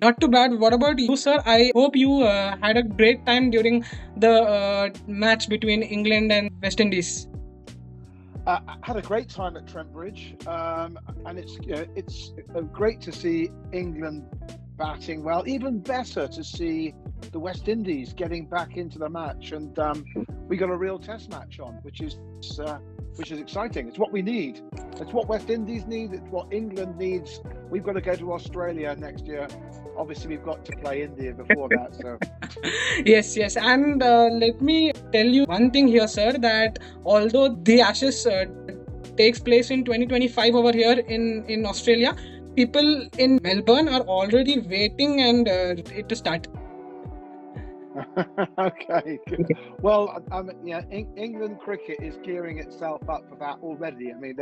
Not too bad. What about you, sir? I hope you had a great time during the match between England and West Indies. I had a great time at Trent Bridge, and it's great to see England batting well. Even better to see the West Indies getting back into the match, and we got a real Test match on, which is exciting. It's what we need. It's what West Indies need. It's what England needs. We've got to go to Australia next year. Obviously, we've got to play India before that. So Yes. And let me tell you one thing here, sir, that although the Ashes takes place in 2025 over here in Australia, people in Melbourne are already waiting and it to start. okay. Well, England cricket is gearing itself up for that already. I mean,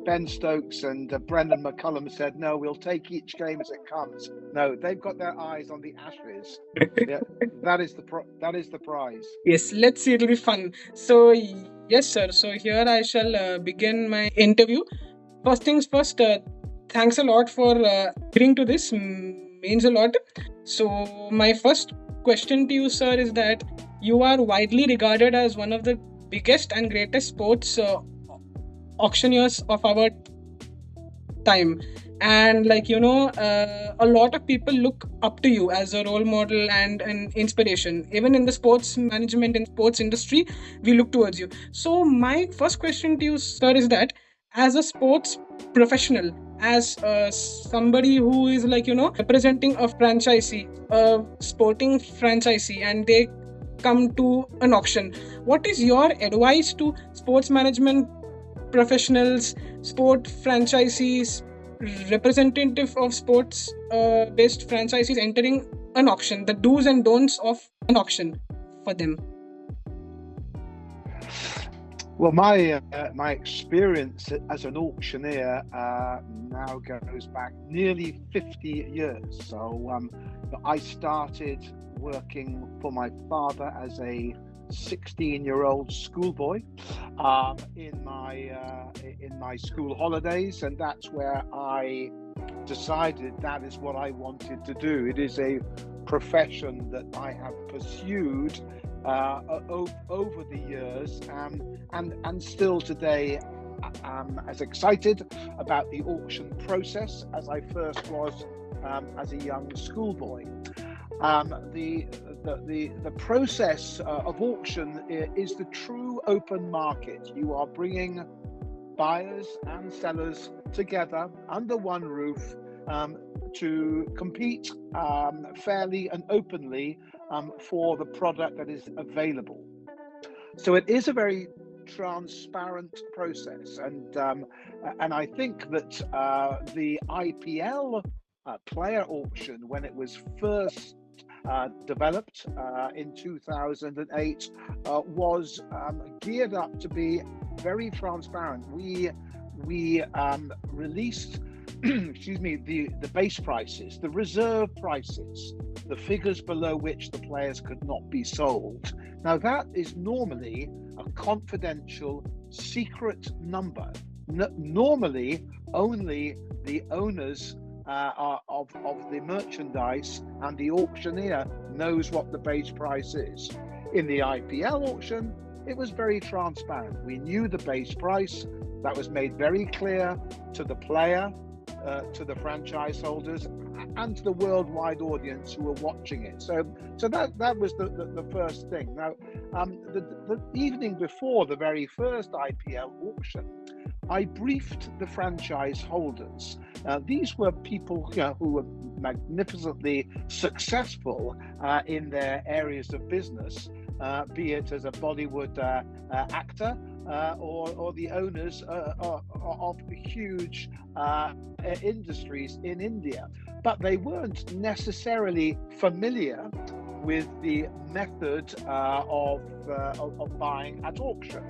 Ben Stokes and Brendan McCullum said, "No, we'll take each game as it comes." No, they've got their eyes on the Ashes. Yeah, that is the prize. Yes, let's see, it'll be fun. So, yes, sir. So, here I shall begin my interview. First things first, thanks a lot for agreeing to this. Means a lot. So, my first question to you, sir, is that you are widely regarded as one of the biggest and greatest sports auctioneers of our time. And, a lot of people look up to you as a role model and an inspiration. Even in the sports management and sports industry, we look towards you. So, my first question to you, sir, is that as a sports professional, as somebody who is representing a franchisee, a sporting franchisee, and they come to an auction, what is your advice to sports management professionals, sport franchisees, representative of sports based franchises entering an auction, the do's and don'ts of an auction for them? Well, my experience as an auctioneer now goes back nearly 50 years. So I started working for my father as a 16-year-old schoolboy in my school holidays, and that's where I decided that is what I wanted to do. It is a profession that I have pursued over the years, and still today I'm as excited about the auction process as I first was as a young schoolboy. The process of auction is the true open market. You are bringing buyers and sellers together under one roof to compete fairly and openly for the product that is available. So it is a very transparent process, and I think that the IPL player auction, when it was first developed in 2008, was geared up to be very transparent. We released the base prices, the reserve prices, the figures below which the players could not be sold. Now that is normally a confidential, secret number. Normally, only the owners of the merchandise and the auctioneer knows what the base price is. In the IPL auction, it was very transparent. We knew the base price. That was made very clear to the player, to the franchise holders, and to the worldwide audience who were watching it. So that was the first thing. Now, the evening before the very first IPL auction, I briefed the franchise holders. These were people who were magnificently successful in their areas of business, be it as a Bollywood actor or the owners of huge industries in India. But they weren't necessarily familiar with the method of buying at auction.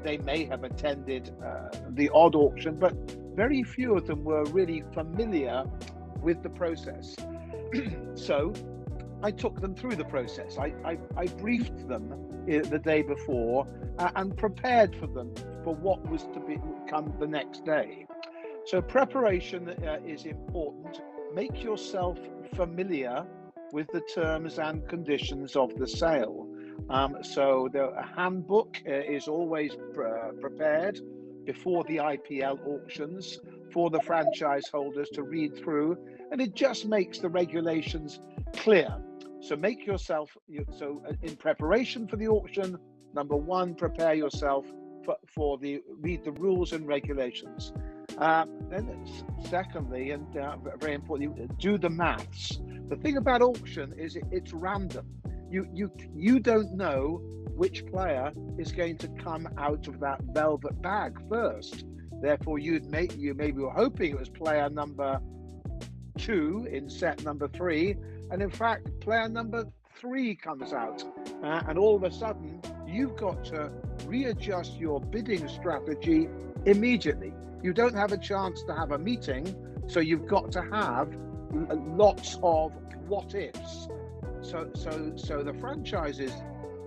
They may have attended the odd auction, but very few of them were really familiar with the process. So I took them through the process. I briefed them the day before and prepared for them for what was to become the next day. So preparation is important. make yourself familiar with the terms and conditions of the sale. So the handbook is always prepared before the IPL auctions for the franchise holders to read through, and it just makes the regulations clear. So make yourself, in preparation for the auction, number one, prepare yourself for read the rules and regulations. Then secondly, and very importantly, do the maths. The thing about auction is it's random. You don't know which player is going to come out of that velvet bag first. Therefore, you maybe were hoping it was player number 2 in set number 3, and in fact, player number 3 comes out, and all of a sudden, you've got to readjust your bidding strategy immediately. You don't have a chance to have a meeting, so you've got to have lots of what ifs. So the franchises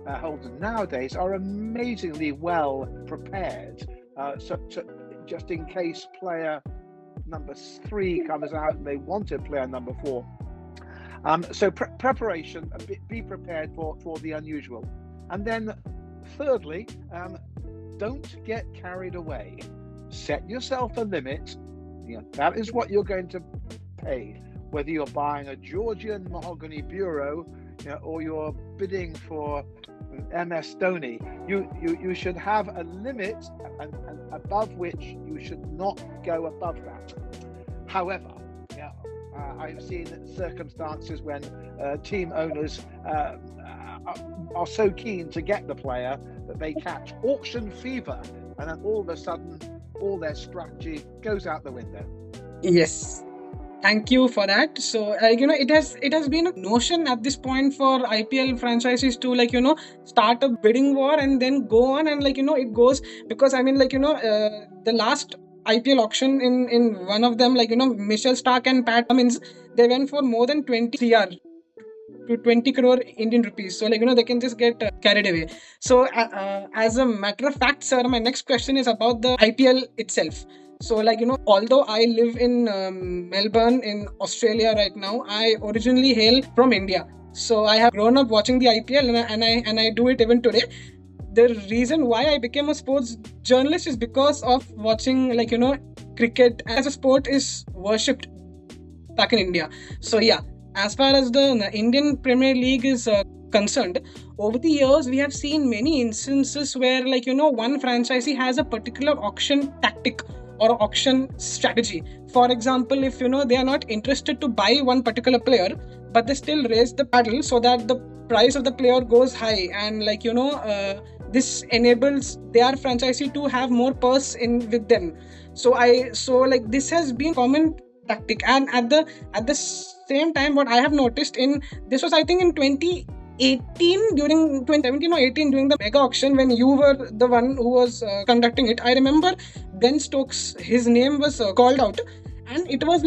holders nowadays are amazingly well prepared. Just in case player number 3 comes out and they wanted player number 4. So preparation, be prepared for the unusual. And then thirdly, don't get carried away. Set yourself a limit. That is what you're going to pay. Whether you're buying a Georgian mahogany bureau, or you're bidding for MS Dhoni, you should have a limit, and above which you should not go above that. However, I've seen circumstances when team owners are so keen to get the player that they catch auction fever, and then all of a sudden, all their strategy goes out the window. Yes. Thank you for that. So, it has been a notion at this point for IPL franchises to start a bidding war and then go on, and it goes, because the last IPL auction in one of them, Michelle Stark and Pat Cummins, they went for more than 20 CR to 20 crore Indian rupees. So they can just get carried away. So as a matter of fact, sir, my next question is about the IPL itself. So although I live in Melbourne in Australia right now, I originally hail from India. So I have grown up watching the IPL, and I do it even today. The reason why I became a sports journalist is because of watching cricket as a sport is worshipped back in India. So yeah, as far as the Indian Premier League is concerned, over the years we have seen many instances where one franchisee has a particular auction tactic or auction strategy. For example, if they are not interested to buy one particular player, but they still raise the paddle so that the price of the player goes high, and this enables their franchisee to have more purse in with them. So this has been common tactic. And at the same time, what I have noticed this was, I think, in 2018, during 2017 or 18, during the mega auction, when you were the one who was conducting it, I remember Ben Stokes, his name was called out, and it was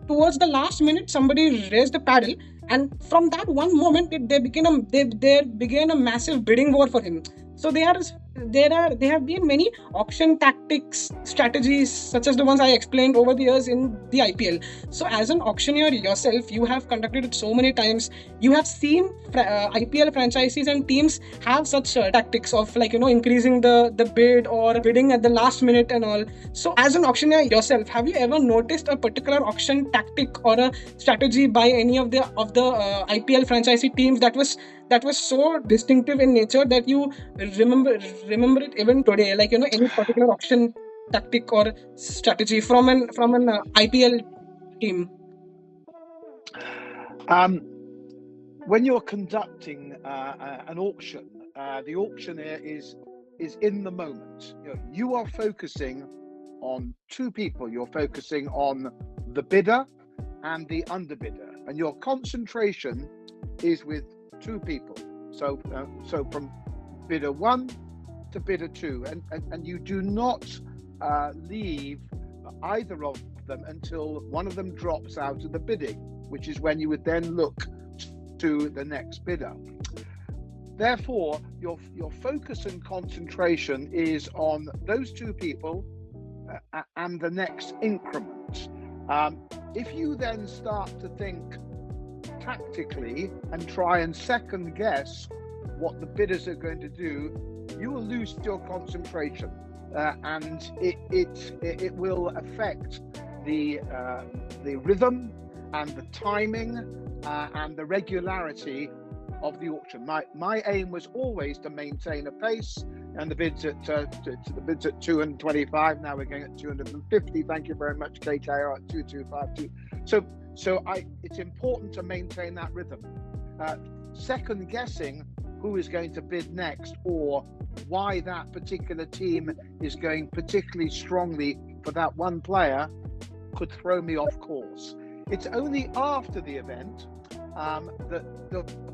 towards the last minute somebody raised the paddle, and from that one moment there began a massive bidding war for him. So there have been many auction tactics, strategies such as the ones I explained over the years in the IPL. So as an auctioneer yourself, you have conducted it so many times. You have seen IPL franchises and teams have such tactics of increasing the bid or bidding at the last minute and all. So as an auctioneer yourself, have you ever noticed a particular auction tactic or a strategy by any of the IPL franchisee teams that was so distinctive in nature that you remember it even today? Any particular auction tactic or strategy from an IPL team? When you're conducting an auction, the auctioneer is in the moment. You are focusing on two people. You're focusing on the bidder and the underbidder, and your concentration is with two people. So from bidder 1 to bidder 2, and you do not leave either of them until one of them drops out of the bidding, which is when you would then look to the next bidder. Therefore, your focus and concentration is on those two people and the next increment. if you then start to think tactically and try and second guess what the bidders are going to do, you will lose your concentration, and it will affect the rhythm and the timing and the regularity of the auction. My aim was always to maintain a pace, and the bids at 225. Now we're going at 250. Thank you very much, KKR at 2252. So it's important to maintain that rhythm. Second guessing who is going to bid next or why that particular team is going particularly strongly for that one player could throw me off course. It's only after the event that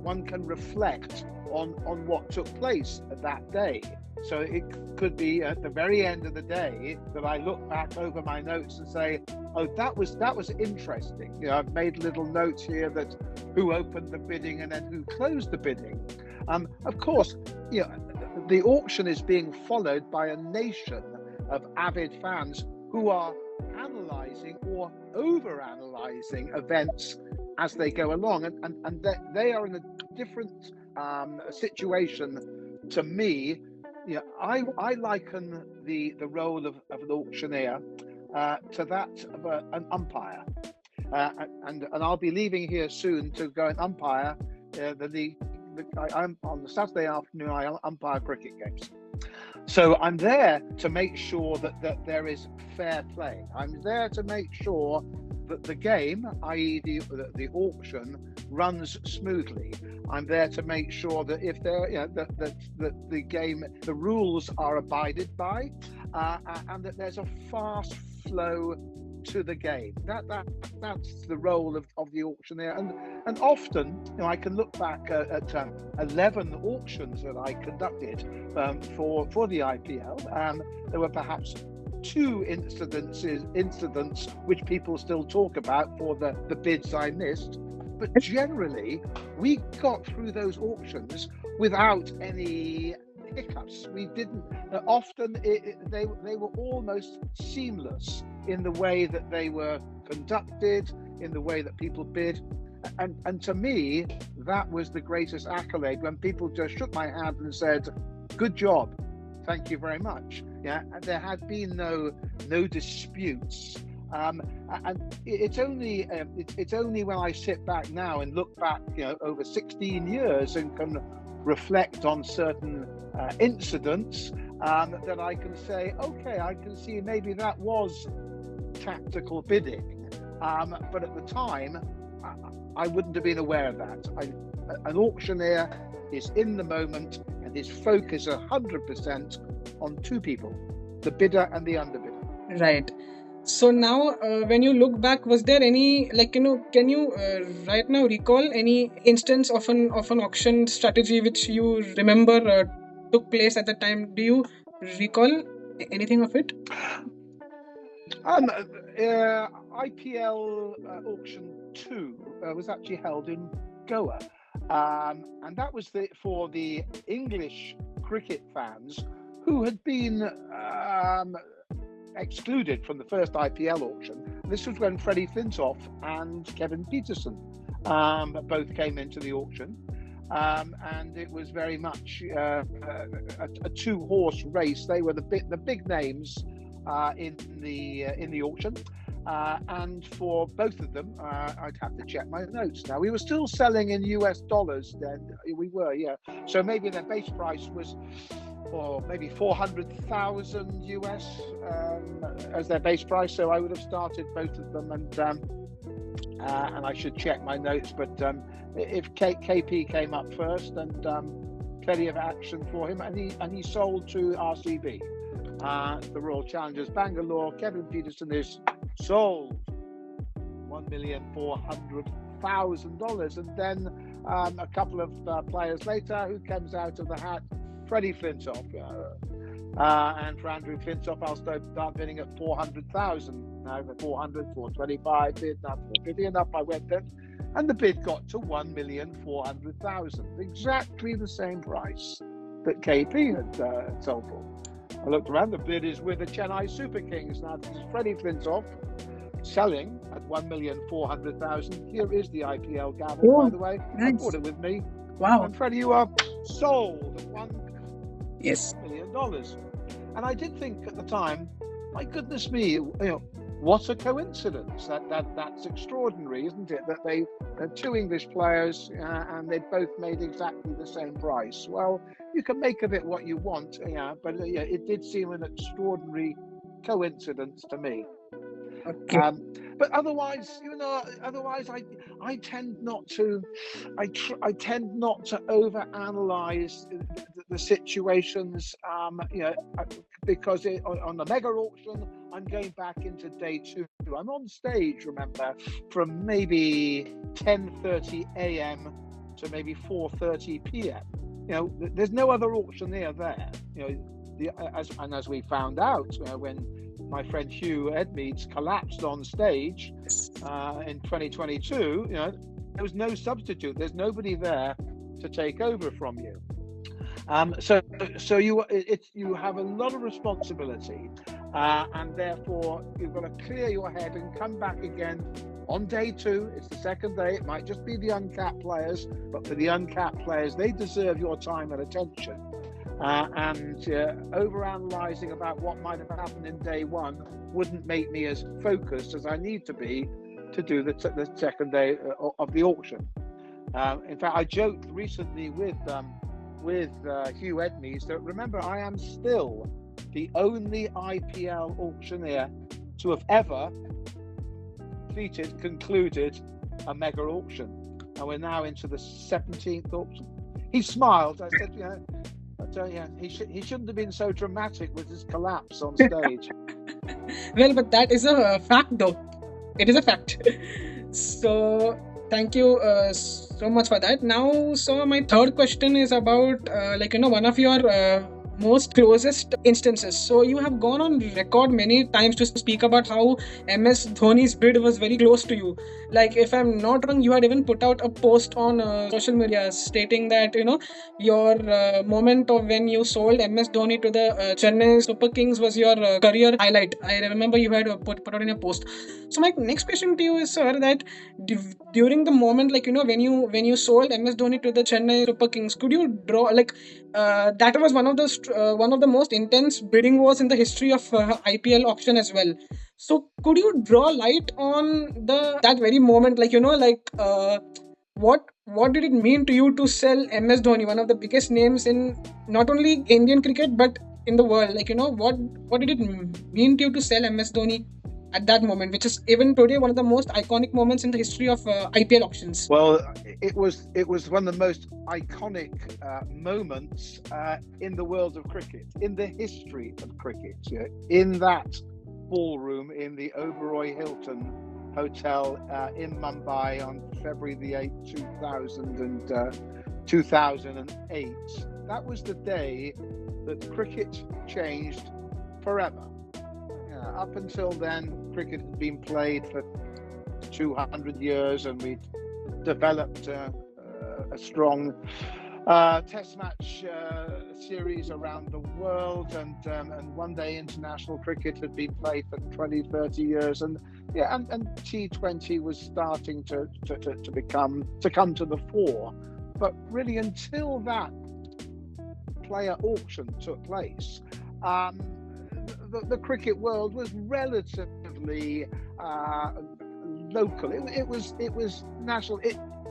one can reflect on what took place that day. So it could be at the very end of the day that I look back over my notes and say, oh, that was interesting. You know, I've made little notes here that who opened the bidding and then who closed the bidding. Of course, you know, the auction is being followed by a nation of avid fans who are analysing or over-analysing events as they go along, and they are in a different situation to me. You know, I liken the role of an auctioneer to that of an umpire, and I'll be leaving here soon to go and umpire I'm on the Saturday afternoon. I umpire cricket games, so I'm there to make sure that there is fair play. I'm there to make sure that the game, i.e. the auction, runs smoothly. I'm there to make sure that if that the game, the rules are abided by, and that there's a fast flow to the game. That's the role of the auctioneer, and often, you know, I can look back at 11 auctions that I conducted for the IPL. There were perhaps 2 incidents which people still talk about for the bids I missed, but generally we got through those auctions without any hiccups. We didn't often they were almost seamless in the way that they were conducted, in the way that people bid, and to me that was the greatest accolade, when people just shook my hand and said, good job, thank you very much. Yeah, and there had been no disputes, and it's only when I sit back now and look back, you know, over 16 years and can reflect on certain incidents, that I can say, okay, I can see maybe that was tactical bidding, but at the time I wouldn't have been aware of that. An auctioneer is in the moment and his focus 100% on 2 people, the bidder and the underbidder. Right. So now, when you look back, was there any, like, you know, can you right now recall any instance of an auction strategy which you remember took place at the time? Do you recall anything of it? IPL auction 2 was actually held in Goa, and that was for the English cricket fans who had been excluded from the first IPL auction. This was when Freddie Flintoff and Kevin Peterson both came into the auction, and it was very much a 2-horse race. They were the big names in the auction, and for both of them, I'd have to check my notes now. We were still selling in US dollars then. We were, yeah. So maybe their base price was, or maybe 400,000 US as their base price. So I would have started both of them, and I should check my notes. But if KP came up first, and plenty of action for him, and he sold to RCB, the Royal Challengers Bangalore. Kevin Peterson is sold $1,400,000, and then a couple of players later, who comes out of the hat? Freddie Flintoff, and for Andrew Flintoff, I'll start bidding at 400,000. Now for 400, 425 bid, now 450, and up I went then, and the bid got to 1,400,000, exactly the same price that KP had sold for. I looked around, the bid is with the Chennai Super Kings. Now this is Freddie Flintoff selling at 1,400,000. Here is the IPL gavel, Oh, by the way. I nice. brought it with me. Wow. And Freddie, you are sold at Yes. $1 million. And I did think at the time, my goodness me, what a coincidence. That's extraordinary, isn't it? That they're two English players and they both made exactly the same price. Well, you can make of it what you want, but it did seem an extraordinary coincidence to me. Okay. But otherwise, I tend not to, I tend not to overanalyze the situations, because on the mega auction, I'm going back into day 2. I'm on stage, remember, from maybe 10:30 a.m. to maybe 4:30 p.m. There's no other auctioneer there. As we found out when my friend Hugh Edmeades collapsed on stage in 2022, there was no substitute. There's nobody there to take over from you. So you have a lot of responsibility, and therefore you've got to clear your head and come back again on day 2. It's the second day. It might just be the uncapped players, but for the uncapped players, they deserve your time and attention. And overanalyzing about what might have happened in day 1 wouldn't make me as focused as I need to be to do the second day of the auction. In fact, I joked recently with Hugh Edmeades that, remember, I am still the only IPL auctioneer to have ever concluded a mega auction, and we're now into the 17th auction. He smiled. I said, he shouldn't have been so dramatic with his collapse on stage. Well, but that is a fact, though. It is a fact. So thank you so much for that. Now, so my third question is about one of your most closest instances. So you have gone on record many times to speak about how MS Dhoni's bid was very close to you. Like, if I'm not wrong, you had even put out a post on social media stating that your moment of when you sold MS Dhoni to the Chennai Super Kings was your career highlight. I remember you had put out in your post. So my next question to you is, sir, that during the moment, when you sold MS Dhoni to the Chennai Super Kings, could you draw that was one of the most intense bidding wars in the history of IPL auction as well. So could you draw light on that very moment, what did it mean to you to sell MS Dhoni, one of the biggest names in not only Indian cricket but in the world? What did it mean to you to sell MS Dhoni at that moment, which is even today one of the most iconic moments in the history of IPL auctions? Well, it was one of the most iconic moments in the world of cricket, in the history of cricket. In that ballroom in the Oberoi Hilton Hotel in Mumbai on February the 8th, 2008. That was the day that cricket changed forever. Up until then, cricket had been played for 200 years, and we'd developed a strong test match series around the world, and one-day international cricket had been played for 20, 30 years, and T20 was starting to come to the fore. But really, until that player auction took place, the cricket world was relatively local. It was national.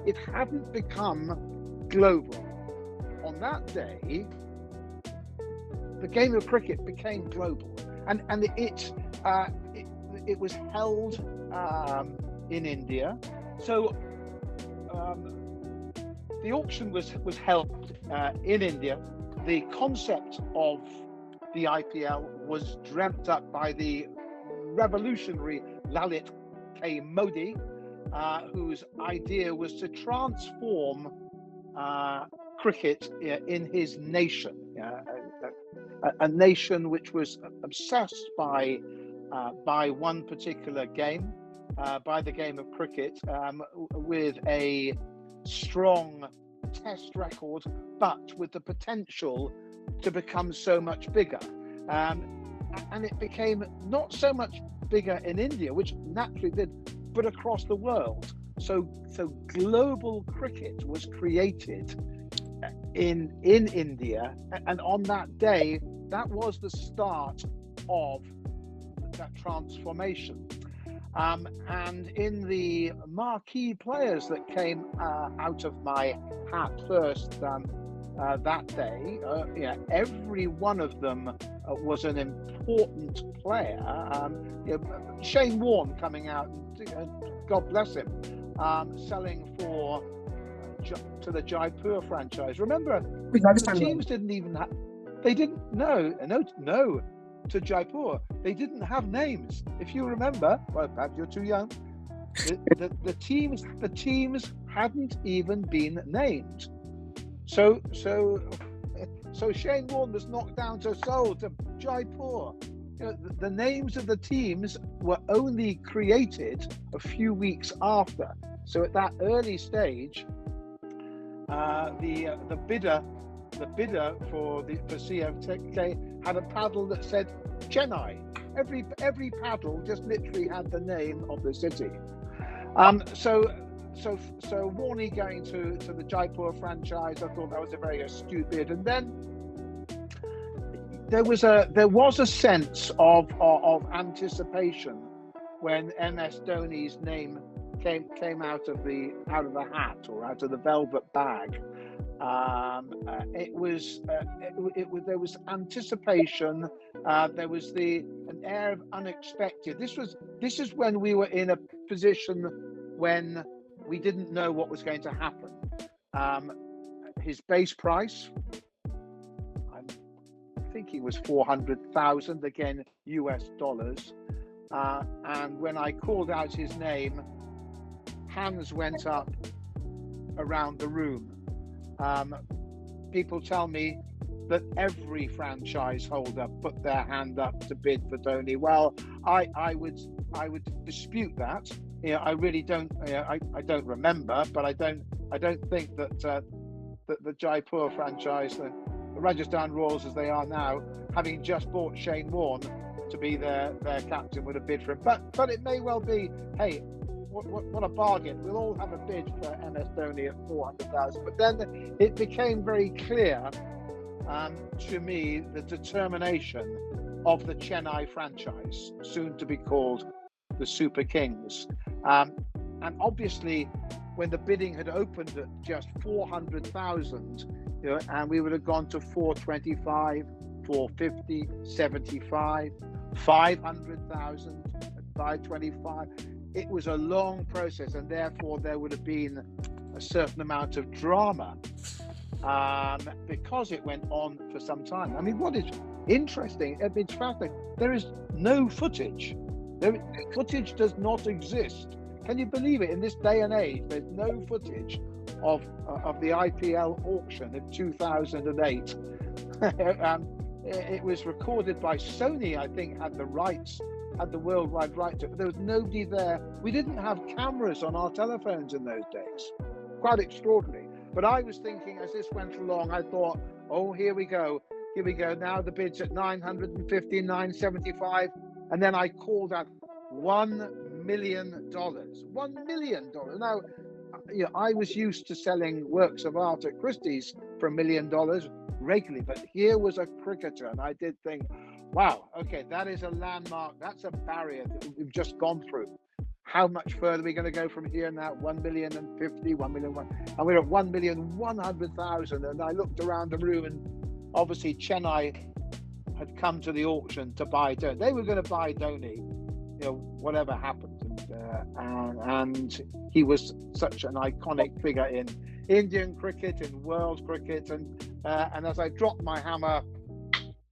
It hadn't become global. On that day, the game of cricket became global, and it was held in India. So the auction was held in India. The concept of the IPL was dreamt up by the revolutionary Lalit K. Modi, whose idea was to transform cricket in his nation, a nation which was obsessed by one particular game, by the game of cricket, with a strong test record, but with the potential to become so much bigger. And it became not so much bigger in India, which naturally did, but across the world. So global cricket was created in India, and on that day, that was the start of that transformation. And in the marquee players that came out of my hat first that day, every one of them was an important player. Shane Warne coming out, and God bless him, selling for to the Jaipur franchise. Remember, the teams didn't even have, they didn't no to Jaipur. They didn't have names. If you remember, well, perhaps you're too young. The teams hadn't even been named. So Shane Warne was knocked down to Seoul, to Jaipur. The names of the teams were only created a few weeks after. So at that early stage, the bidder for CFK had a paddle that said Chennai. Every paddle just literally had the name of the city. So Warney going to the Jaipur franchise, I thought that was a very astute bid. And then there was a sense of anticipation when MS Dhoni's name came out of the hat or out of the velvet bag. There was anticipation. There was an air of unexpected. This is when we were in a position when we didn't know what was going to happen. His base price, I think it was 400,000, again US dollars. And when I called out his name, hands went up around the room. People tell me that every franchise holder put their hand up to bid for Dhoni. Well, I would dispute that. I really don't. I don't remember, but I don't think that the Jaipur franchise, the Rajasthan Royals as they are now, having just bought Shane Warne to be their captain, would have bid for him. But it may well be. Hey, what a bargain! We'll all have a bid for MS Dhoni at 400,000. But then it became very clear to me the determination of the Chennai franchise, soon to be called the Super Kings. And obviously, when the bidding had opened at just 400,000, and we would have gone to 425, 450, 75, 500,000, 525. It was a long process, and therefore there would have been a certain amount of drama because it went on for some time. I mean, what is interesting, it's fascinating, there is no footage. Footage does not exist. Can you believe it? In this day and age, there's no footage of the IPL auction in 2008. It was recorded by Sony, I think, had the rights, had the worldwide right to it. But there was nobody there. We didn't have cameras on our telephones in those days. Quite extraordinary. But I was thinking, as this went along, I thought, oh, here we go. Now the bid's at 950, 975. And then I called out $1 million. $1 million. Now, I was used to selling works of art at Christie's for $1 million regularly, but here was a cricketer, and I did think, wow, okay, that is a landmark. That's a barrier that we've just gone through. How much further are we going to go from here now? 1,050,000, 1 million, and we're at 1,100,000. And I looked around the room, and obviously Chennai had come to the auction to buy Dhoni. They were going to buy Dhoni, whatever happened. And he was such an iconic figure in Indian cricket, in world cricket. And as I dropped my hammer,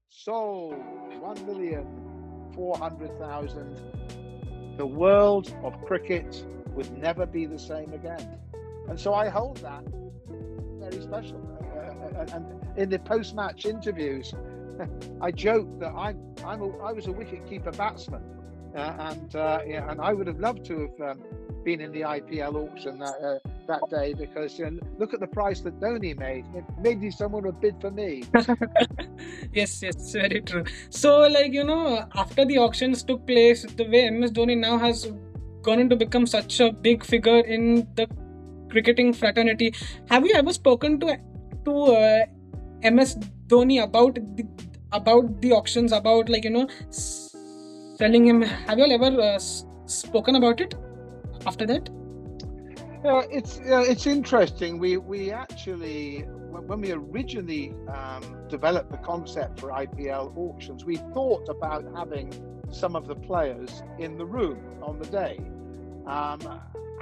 sold 1,400,000. The world of cricket would never be the same again. And so I hold that very special. And in the post-match interviews, I joked that I was a wicket-keeper batsman, and I would have loved to have been in the IPL auction that day, because look at the price that Dhoni made. Maybe someone would bid for me. Yes, it's very true. So, after the auctions took place, the way MS Dhoni now has gone on to become such a big figure in the cricketing fraternity. Have you ever spoken to MS Dhoni about the auctions, about selling him? Have you all ever spoken about it after that? It's interesting. We actually, when we originally developed the concept for IPL auctions, we thought about having some of the players in the room on the day.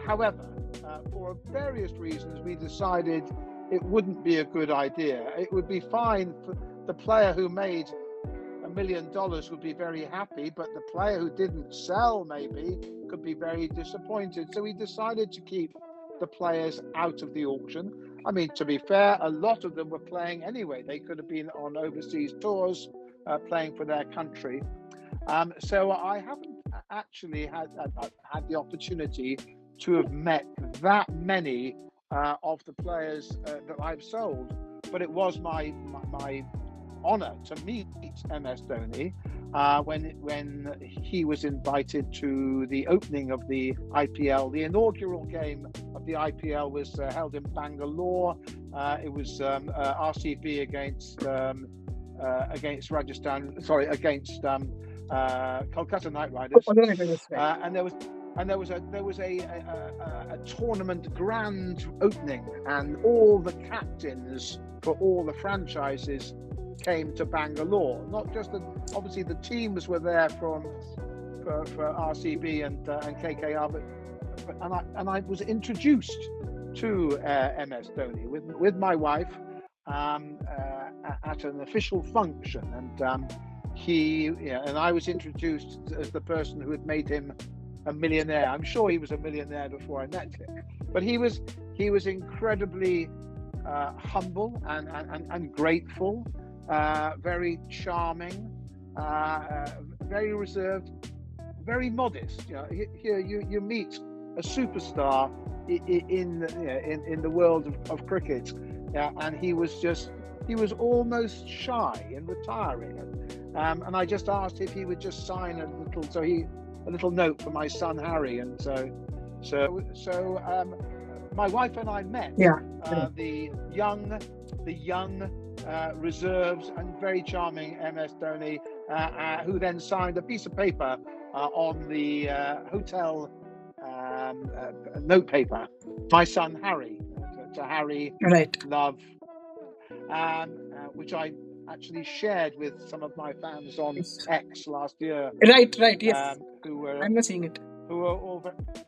However, for various reasons, we decided it wouldn't be a good idea. It would be fine for the player who made $1 million would be very happy, but the player who didn't sell maybe could be very disappointed. So we decided to keep the players out of the auction. I mean, to be fair, a lot of them were playing anyway. They could have been on overseas tours, playing for their country. So I haven't actually had the opportunity to have met that many of the players that I've sold, but it was my honor to meet MS Dhoni when he was invited to the opening of the IPL. The inaugural game of the IPL was held in Bangalore. It was RCB against Kolkata Knight Riders, and there was a tournament grand opening, and all the captains for all the franchises came to Bangalore. Not just obviously the teams were there for RCB and KKR, but I was introduced to MS Dhoni with my wife at an official function, and and I was introduced as the person who had made him a millionaire. I'm sure he was a millionaire before I met him, but he was incredibly humble and grateful, very charming, very reserved, very modest. Here you meet a superstar in the world of cricket, and he was almost shy and retiring, and I just asked if he would just sign a little note for my son Harry, and so my wife and I met the young reserves and very charming MS Dhoni, who then signed a piece of paper on the hotel note paper, my son Harry, to Harry, right, love, which I actually shared with some of my fans on X last year. Right, yes. I'm not seeing it. Who are all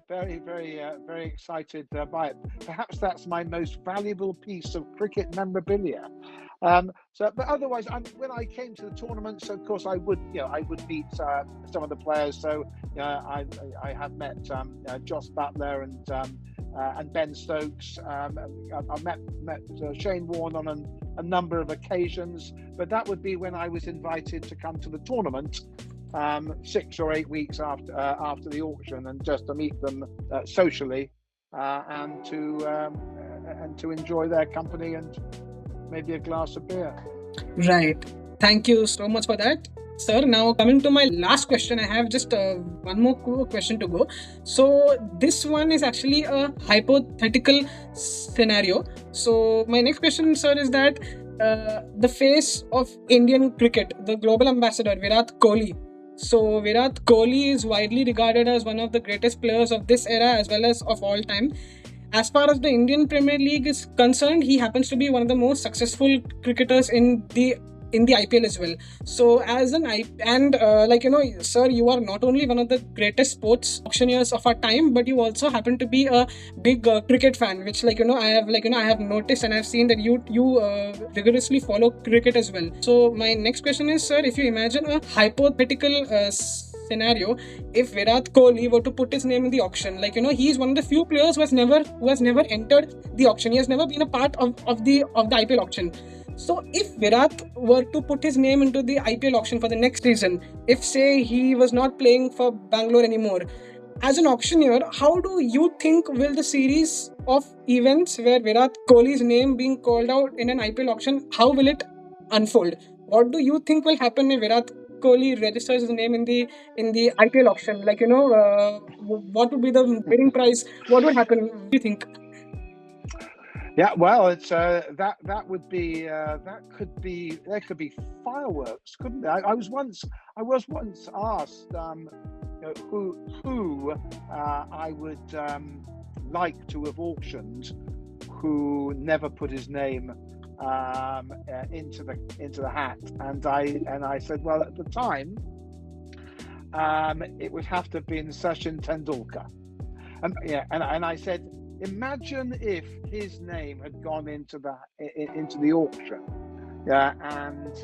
very, very, very excited by it. Perhaps that's my most valuable piece of cricket memorabilia. But otherwise, when I came to the tournaments, of course, I would meet some of the players. So I have met Joss Butler and Ben Stokes. I've met Shane Warne on a number of occasions, but that would be when I was invited to come to the tournament 6 or 8 weeks after the auction, and just to meet them socially and to enjoy their company and maybe a glass of beer. Right. Thank you so much for that, sir. Now coming to my last question, I have just one more question to go. So this one is actually a hypothetical scenario. So my next question, sir, is that the face of Indian cricket, the global ambassador Virat Kohli. So Virat Kohli is widely regarded as one of the greatest players of this era as well as of all time. As far as the Indian Premier League is concerned, he happens to be one of the most successful cricketers in the IPL as well. So as sir, you are not only one of the greatest sports auctioneers of our time, but you also happen to be a big cricket fan, which I have noticed, and I've seen that you rigorously follow cricket as well. So my next question is, sir, if you imagine a hypothetical scenario, if Virat Kohli were to put his name in the auction, he is one of the few players who has never entered the auction. He has never been a part of the IPL auction. So if Virat were to put his name into the IPL auction for the next season, if say he was not playing for Bangalore anymore, as an auctioneer, how do you think will the series of events where Virat Kohli's name being called out in an IPL auction, how will it unfold? What do you think will happen if Virat Kohli registers his name in the IPL auction? Like, what would be the bidding price? What would happen? What do you think? Yeah, well, it's that would be that could be there could be fireworks, couldn't there? I was once asked who I would like to have auctioned, who never put his name into the hat, and I said, well, at the time, it would have to have been Sachin Tendulkar, and I said, imagine if his name had gone into the auction, and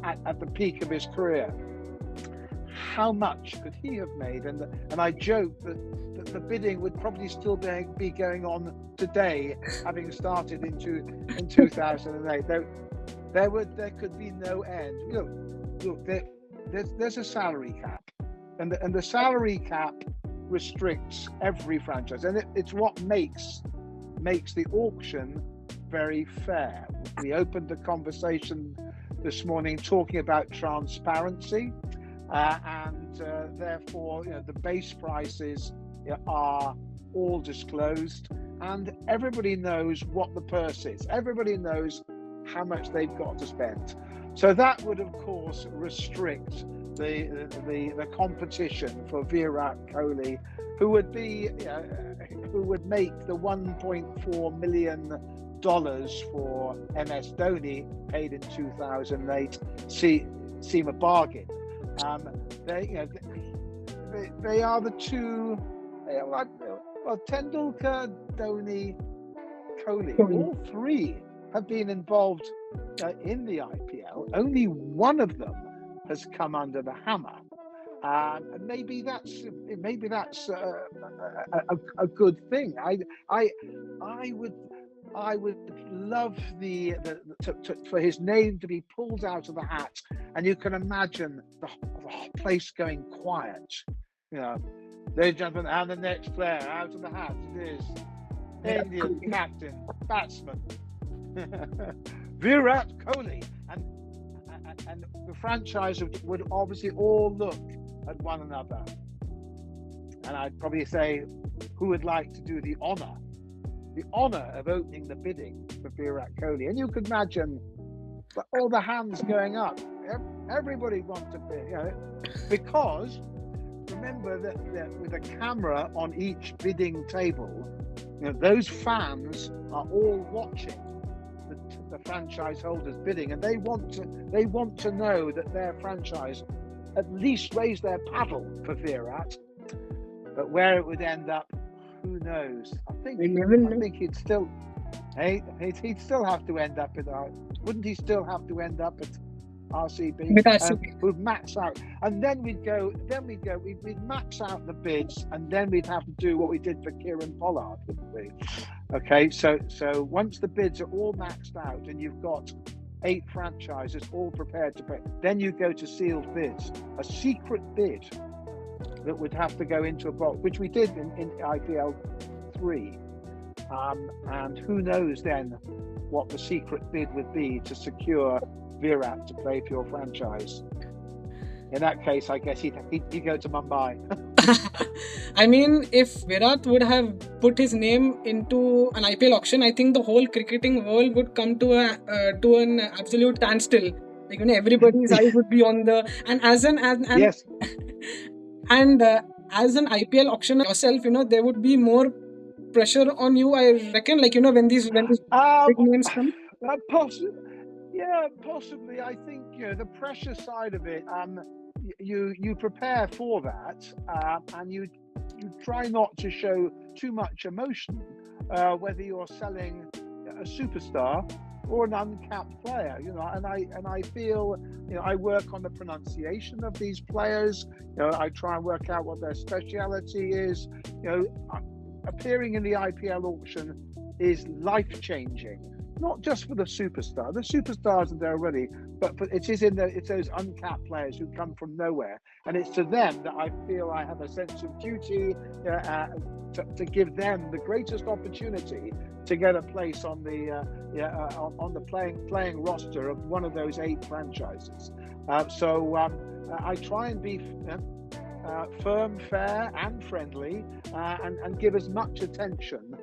at the peak of his career, how much could he have made? And I joked that the bidding would probably still be going on today, having started in 2008. There could be no end. Look, there's a salary cap, and the salary cap restricts every franchise, and it's what makes the auction very fair. We opened the conversation this morning talking about transparency, and therefore the base prices are all disclosed, and everybody knows what the purse is. Everybody knows how much they've got to spend. So that would, of course, restrict the competition for Virat Kohli, who would make the $1.4 million for MS Dhoni paid in 2008 seem a bargain. They are the two. Well, Tendulkar, Dhoni, Kohli, all three have been involved in the IPL. Only one of them has come under the hammer, and maybe that's a good thing. I would love for his name to be pulled out of the hat, and you can imagine the place going quiet. Ladies and gentlemen, and the next player out of the hat, it is Indian captain, batsman, Virat Kohli, and the franchise would obviously all look at one another, and I'd probably say, who would like to do the honour of opening the bidding for Virat Kohli? And you could imagine all the hands going up. Everybody wants to bid, because remember that with a camera on each bidding table, those fans are all watching the franchise holders bidding, and they want to know that their franchise at least raised their paddle for Virat. But where it would end up, who knows? I think he'd still have to end up wouldn't he still have to end up at RCB? We'd max out, and then we'd max out the bids, and then we'd have to do what we did for Kieran Pollard, wouldn't we? Okay, so once the bids are all maxed out and you've got 8 franchises all prepared to pay, then you go to sealed bids, a secret bid that would have to go into a box, which we did in IPL 3, and who knows then what the secret bid would be to secure Virat to play for your franchise. In that case, I guess he'd go to Mumbai. I mean, if Virat would have put his name into an IPL auction, I think the whole cricketing world would come to an absolute standstill. Like, everybody's eyes would be on the yes. And as an IPL auctioner yourself, there would be more pressure on you, I reckon. Like, when these big names come. Possibly. I think the pressure side of it. You prepare for that, and you try not to show too much emotion, whether you're selling a superstar or an uncapped player. And I feel I work on the pronunciation of these players. I try and work out what their speciality is. Appearing in the IPL auction is life-changing not just for the superstar. The superstars are there already, but it's those uncapped players who come from nowhere, and it's to them that I feel I have a sense of duty to give them the greatest opportunity to get a place on the playing roster of one of those 8 franchises. So I try and be firm, fair, and friendly, and give as much attention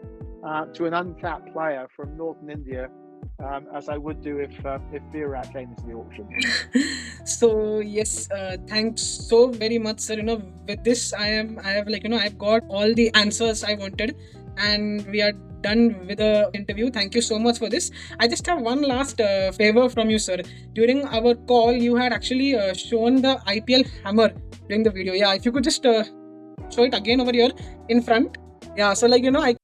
to an uncapped player from Northern India as I would do if Virat came into the auction. So yes, thanks so very much, sir. With this, I've got all the answers I wanted, and we are done with the interview. Thank you so much for this. I just have one last favor from you, sir. During our call, you had actually shown the IPL hammer during the video. Yeah, if you could just show it again over here in front. Yeah, so I